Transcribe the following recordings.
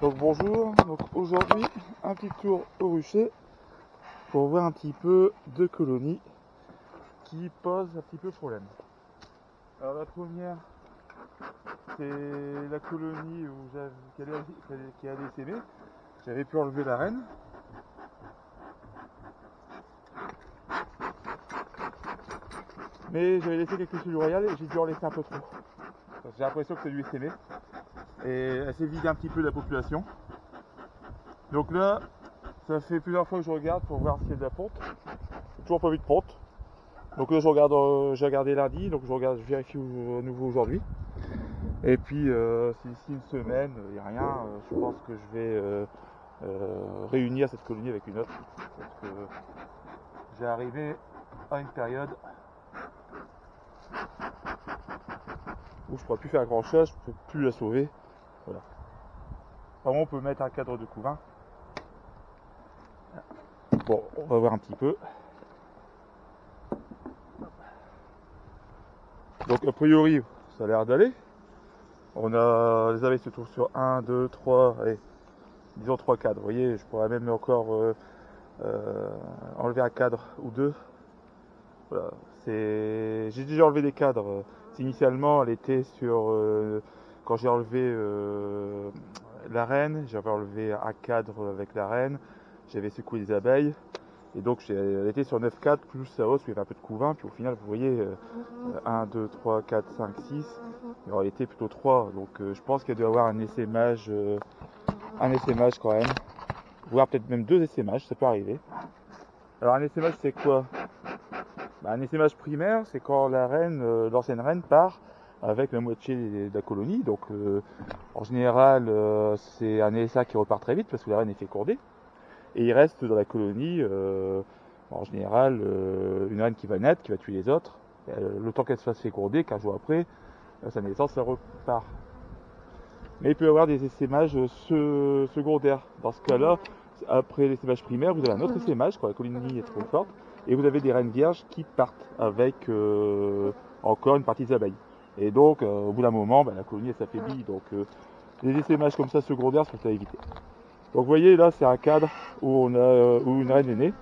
Donc bonjour, donc aujourd'hui un petit tour au rucher pour voir un petit peu deux colonies qui posent un petit peu problème. Alors la première, c'est la colonie qui allait s'aimer. J'avais pu enlever la reine. Mais j'avais laissé quelques cellules royales et j'ai dû en laisser un peu trop. J'ai l'impression que c'est du SME. Et elle s'est vidée un petit peu de la population. Donc là, ça fait plusieurs fois que je regarde pour voir s'il y a de la ponte. Toujours pas vu de ponte. Donc là, j'ai regardé lundi, donc je vérifie à nouveau aujourd'hui. Et puis, si d'ici une semaine, il n'y a rien, je pense que je vais réunir cette colonie avec une autre. Parce que j'ai arrivé à une période où je ne pourrais plus faire grand chose, je ne peux plus la sauver. Voilà. Vraiment, on peut mettre un cadre de couvain. Bon, on va voir un petit peu. Donc a priori, ça a l'air d'aller. Les abeilles se trouvent sur 1, 2, 3, allez, disons 3 cadres. Vous voyez, je pourrais même encore enlever un cadre ou deux. Voilà. J'ai déjà enlevé des cadres. Initialement, elle était sur... quand j'ai enlevé la reine, j'avais enlevé un cadre avec la reine. J'avais secoué les abeilles. Et donc elle était sur 9 cadres plus sa hausse où il y avait un peu de couvain. Puis au final, vous voyez, 1, 2, 3, 4, 5, 6. Et en réalité, plutôt 3. Donc je pense qu'elle doit avoir un essaimage quand même. Voire peut-être même 2 essaimages, ça peut arriver. Alors un essaimage, c'est quoi? Un essaimage primaire, c'est quand la reine, l'ancienne reine part avec la moitié de la colonie. Donc en général, c'est un essa qui repart très vite parce que la reine est fécondée. Et il reste dans la colonie, en général, une reine qui va naître, qui va tuer les autres. Le temps qu'elle se fasse féconder, 15 jours après, sa naissance, ça repart. Mais il peut y avoir des essaimages secondaires. Dans ce cas-là, après l'essaimage primaire, vous avez un autre essaimage quand la colonie est trop forte. Et vous avez des reines vierges qui partent avec encore une partie des abeilles. Et donc, au bout d'un moment, la colonie s'affaiblit. Donc, les essaimages comme ça secondaires sont à éviter. Donc, vous voyez, là, c'est un cadre où une reine est née.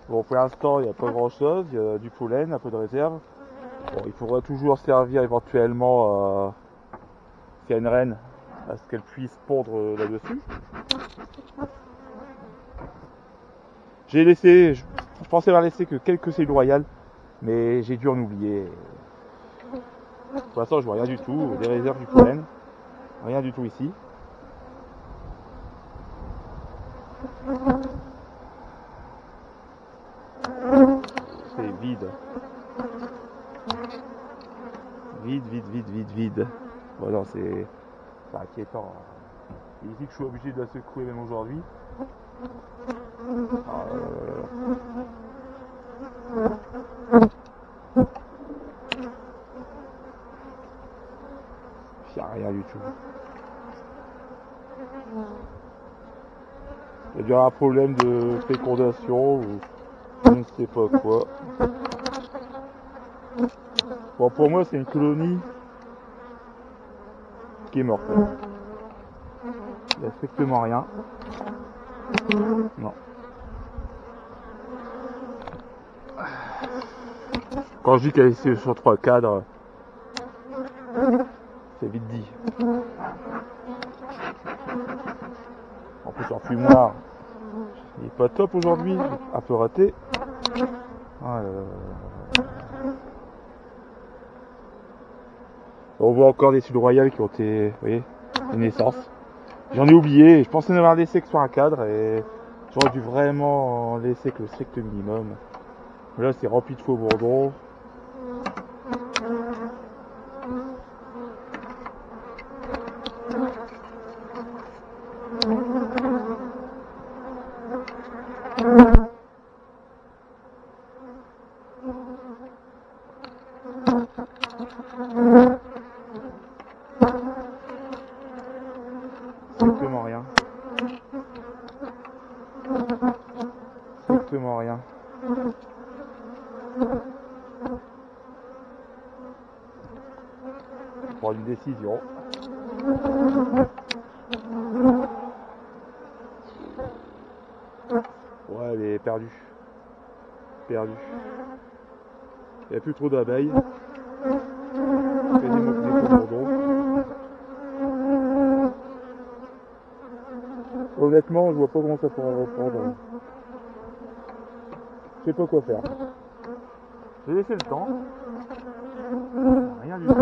Bon, pour l'instant, il n'y a pas grand-chose. Il y a du pollen, un peu de réserve. Bon, il faudra toujours servir éventuellement, s'il y a une reine, à ce qu'elle puisse pondre là-dessus. Je pensais avoir laissé que quelques cellules royales, mais j'ai dû en oublier. Pour l'instant, je vois rien du tout, des réserves du pollen, rien du tout ici. C'est vide. Vide. Voilà, c'est inquiétant. Et ici que je suis obligé de la secouer même aujourd'hui. Il n'y a rien du tout. Il y a dû avoir un problème de fécondation ou je ne sais pas quoi. Bon, pour moi, c'est une colonie qui est morte. Il n'y a strictement rien. Non. Quand je dis qu'elle est sur 3 cadres, c'est vite dit. En plus, en fumoir, il est pas top aujourd'hui, un peu raté. On voit encore des cellules royales qui ont été, vous voyez, des naissances. J'en ai oublié, je pensais en avoir laissé que sur un cadre et j'aurais dû vraiment en laisser que le strict minimum. Là, c'est rempli de faux bourdons. Strictement rien. Strictement rien. Pour une décision. Ouais, elle est perdue. Perdue. Il n'y a plus trop d'abeilles. Quasiment plus de bourdons. Honnêtement, je vois pas comment ça pourra reprendre. Je sais pas quoi faire. J'ai laissé le temps. Rien du tout.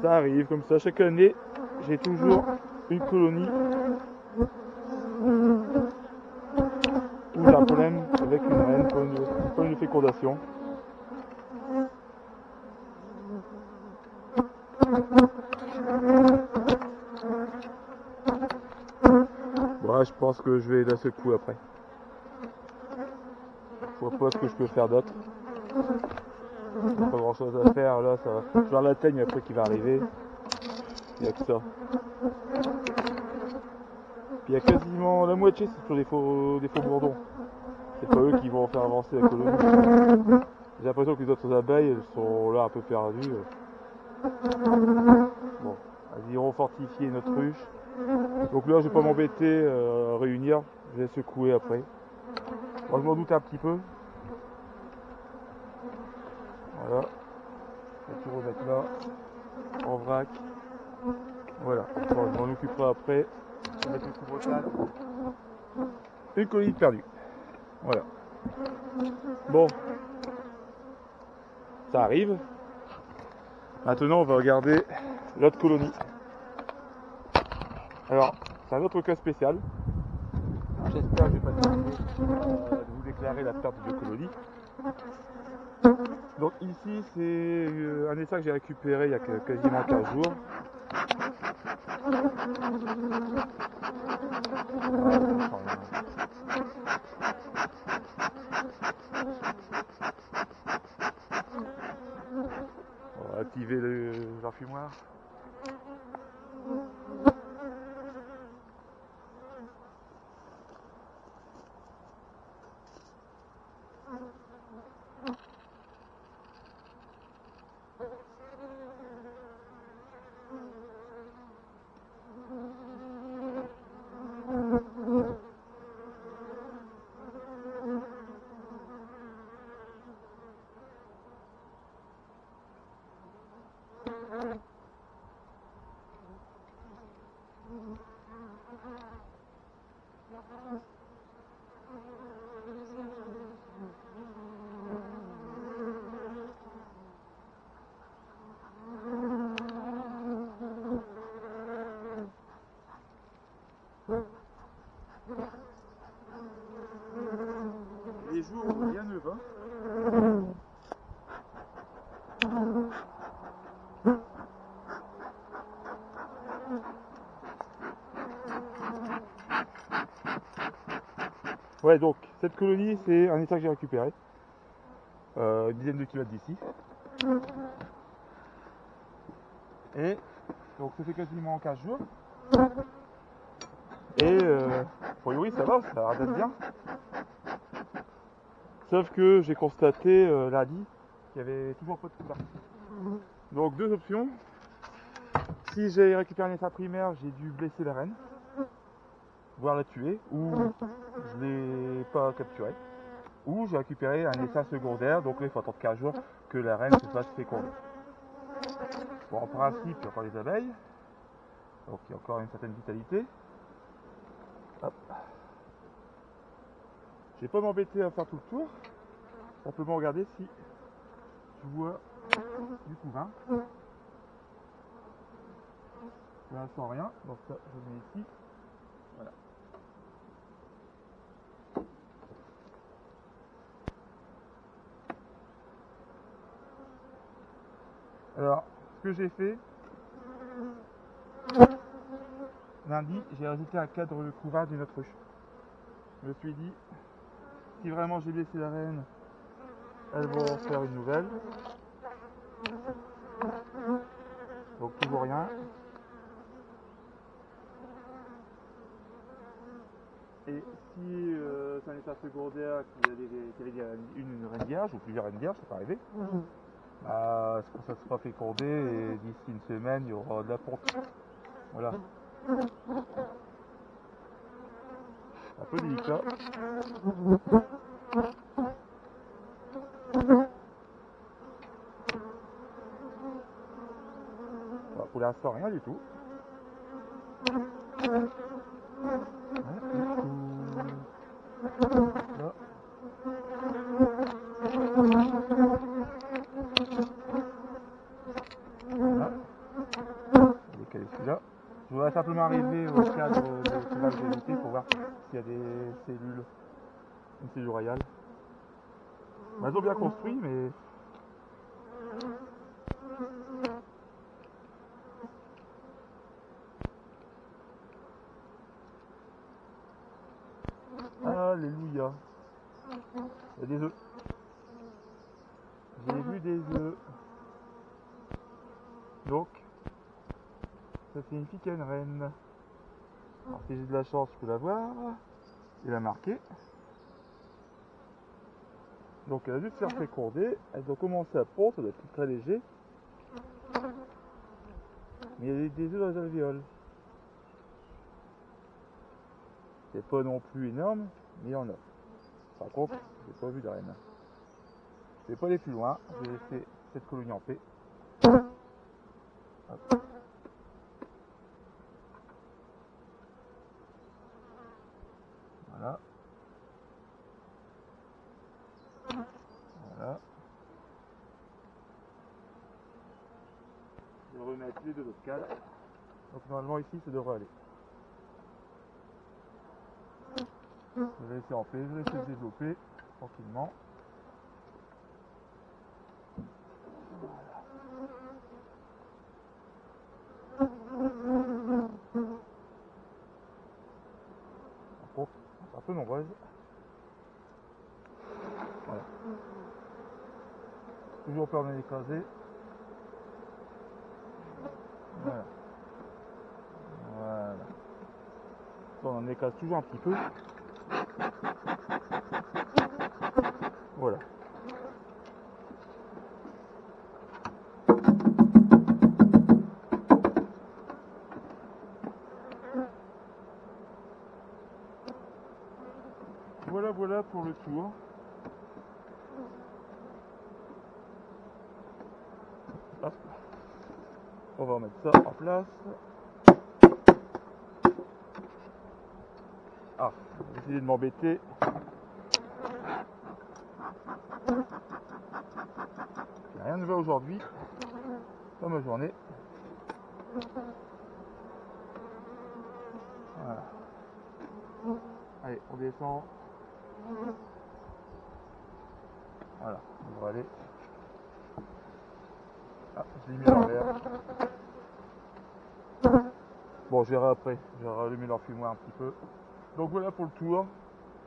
Ça arrive comme ça, chaque année, j'ai toujours une colonie où j'ai un problème avec une reine, comme une fécondation. Bon, je pense que je vais la secouer après. Je vois pas ce que je peux faire d'autre. Pas grand chose à faire là, ça va. Je vais voir la teigne après qui va arriver. Il n'y a que ça. Puis il y a quasiment la moitié, c'est toujours des faux bourdons. C'est pas eux qui vont faire avancer la colonie. J'ai l'impression que les autres abeilles elles sont là un peu perdues. Bon, elles iront fortifier notre ruche. Donc là, je vais pas m'embêter à réunir, je vais secouer après. Moi, je m'en doute un petit peu. Voilà. Je vais tout remettre là, en vrac. Voilà. Bon, je m'en occuperai après. Je vais mettre une couvre-table. Une colonie perdue. Voilà. Bon. Ça arrive. Maintenant, on va regarder l'autre colonie. Alors, c'est un autre cas spécial. J'espère que je vais pas terminer de vous déclarer la perte de colonie. Donc ici, c'est un essaim que j'ai récupéré il y a quasiment 15 jours. On va activer l'enfumoir. Les jours où rien ne va. Ouais, donc cette colonie, c'est un état que j'ai récupéré. Une dizaine de kilomètres d'ici. Et donc ça fait quasiment 15 jours. Et a priori ça va, ça date bien. Sauf que j'ai constaté lundi qu'il n'y avait toujours pas de couverture. Donc deux options. Si j'ai récupéré un état primaire, j'ai dû blesser la reine, voire la tuer, ou je ne l'ai pas capturée. Ou j'ai récupéré un état secondaire, donc là il faut attendre 15 jours que la reine se fasse féconder. Bon, en principe, il y a encore les abeilles, donc il y a encore une certaine vitalité. Hop. Je vais pas m'embêter à faire tout le tour, simplement regarder si je vois du couvain. Là, sans rien, donc ça je le mets ici. Voilà. Alors, ce que j'ai fait, lundi, j'ai rajouté un cadre de couvain d'une autre ruche. Je me suis dit, si vraiment j'ai blessé la reine, elles vont en faire une nouvelle. Donc toujours rien. Et si c'est un état secondaire qu'il y avait une reine vierge ou plusieurs reines vierges, ça peut arriver, bah, ça sera fécondé et d'ici une semaine il y aura de la ponte. Voilà. Un peu délicat. Bah, pour l'instant rien du tout. Là. Voilà. Décaler celui-là. Je voudrais simplement arriver au cadre de sauvage d'éviter pour voir s'il y a des cellules, une cellule royale. Bah, ils ont bien construit, mais alléluia. Il y a des œufs. J'ai vu des œufs. Donc, ça signifie qu'il y a une reine. Alors si j'ai de la chance, je peux la voir. Il a marqué. Donc elle a dû se faire féconder. Elles ont commencé à pondre, ça doit être très léger. Mais il y a des œufs dans les alvéoles. C'est pas non plus énorme, mais il y en a. Par contre, j'ai pas vu de reine. Je vais pas aller plus loin, je vais laisser cette colonie en paix. Hop. Voilà. Voilà. Je vais remettre les deux autres cadres. Donc normalement ici ça devrait aller. Je vais laisser en paix, je vais laisser se développer tranquillement. Par contre, c'est un peu nombreuses. Voilà. Toujours peur de l'écraser. Voilà. Voilà. On en écrase toujours un petit peu. Voilà. Voilà pour le tour. Hop. On va remettre ça en place. Ah, j'ai décidé de m'embêter. J'ai rien de nouveau aujourd'hui dans ma journée. Voilà. Allez, on descend. Voilà, on va aller. Ah, je l'ai mis à l'envers. Bon, je verrai après. Je vais rallumer leur fumoir un petit peu. Donc voilà pour le tour,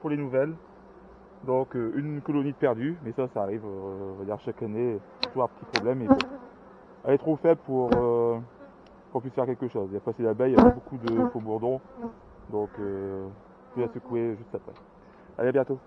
pour les nouvelles. Donc une colonie de perdus, mais ça arrive, on va dire chaque année, toujours un petit problème. Mais bon, elle est trop faible pour qu'on puisse faire quelque chose. Et après c'est l'abeille, il y a beaucoup de faux bourdons, donc je vais la secouer juste après. Allez, à bientôt.